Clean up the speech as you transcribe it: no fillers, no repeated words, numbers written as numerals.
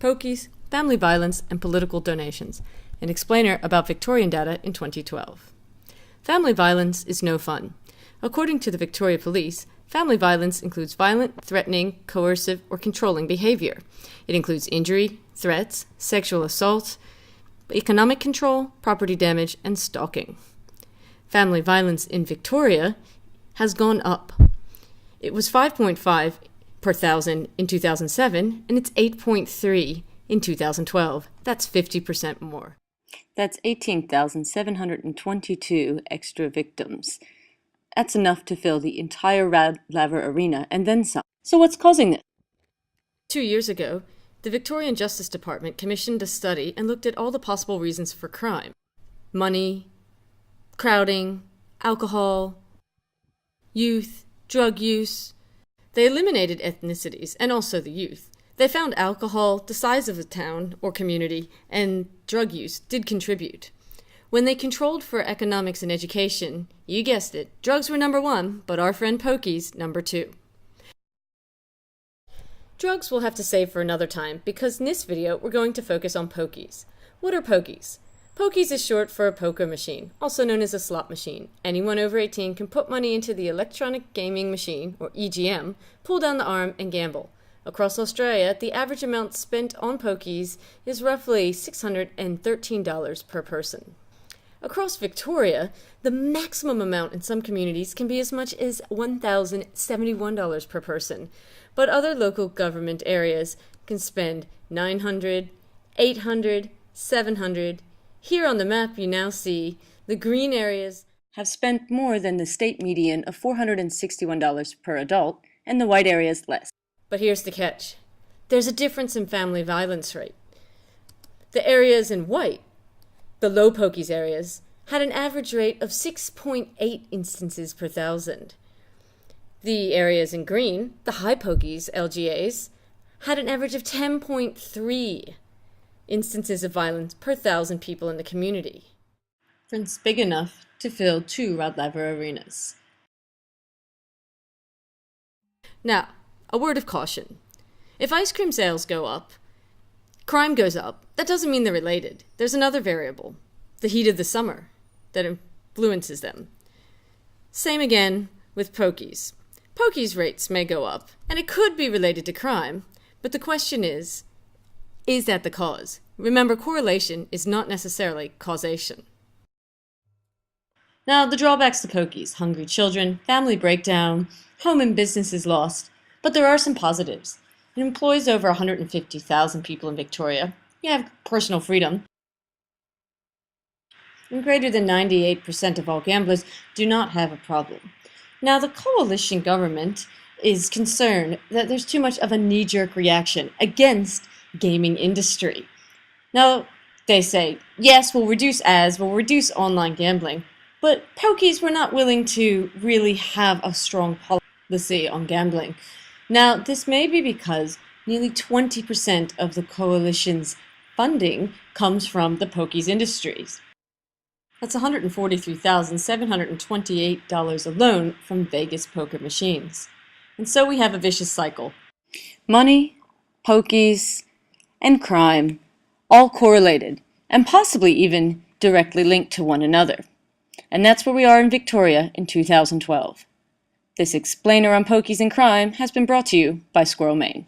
Pokies, Family Violence, and Political Donations, an explainer about Victorian data in 2012. Family violence is no fun. According to the Victoria Police, family violence includes violent, threatening, coercive, or controlling behavior. It includes injury, threats, sexual assault, economic control, property damage, and stalking. Family violence in Victoria has gone up. It was 5.5 per thousand in 2007, and it's 8.3 in 2012. That's 50% more. That's 18,722 extra victims. That's enough to fill the entire Rad Laver Arena and then some. So what's causing this? 2 years ago, the Victorian Justice Department commissioned a study and looked at all the possible reasons for crime. Money, crowding, alcohol, youth, drug use. They eliminated ethnicities and also the youth. They found alcohol, the size of a town or community, and drug use did contribute. When they controlled for economics and education, you guessed it, drugs were number 1, but our friend Pokies, number 2. Drugs we'll have to save for another time, because in this video we're going to focus on Pokies. What are Pokies? Pokies is short for a poker machine, also known as a slot machine. Anyone over 18 can put money into the electronic gaming machine, or EGM, pull down the arm, and gamble. Across Australia, the average amount spent on Pokies is roughly $613 per person. Across Victoria, the maximum amount in some communities can be as much as $1,071 per person, but other local government areas can spend $900, $800, $700. Here on the map you now see the green areas have spent more than the state median of $461 per adult, and the white areas less. But here's the catch. There's a difference in family violence rate. The areas in white, the low Pokies areas, had an average rate of 6.8 instances per thousand. The areas in green, the high Pokies LGAs, had an average of 10.3 instances of violence per thousand people in the community. It's big enough to fill 2 Rad Laver arenas. Now, a word of caution. If ice cream sales go up, crime goes up. That doesn't mean they're related. There's another variable, the heat of the summer, that influences them. Same again with Pokies. Pokies rates may go up, and it could be related to crime, but the question is that the cause? Remember, correlation is not necessarily causation. Now, the drawbacks to Pokies: hungry children, family breakdown, home and businesses lost. But there are some positives. It employs over 150,000 people in Victoria. You have personal freedom. And greater than 98% of all gamblers do not have a problem. Now, the coalition government is concerned that there's too much of a knee-jerk reaction against gaming industry. Now, they say, yes, we'll reduce ads, we'll reduce online gambling, but Pokies were not willing to really have a strong policy on gambling. Now, this may be because nearly 20% of the coalition's funding comes from the Pokies industries. That's $143,728 alone from Vegas poker machines. And so we have a vicious cycle. Money, Pokies, and crime, all correlated, and possibly even directly linked to one another. And that's where we are in Victoria in 2012. This explainer on Pokies and crime has been brought to you by Squirrel Maine.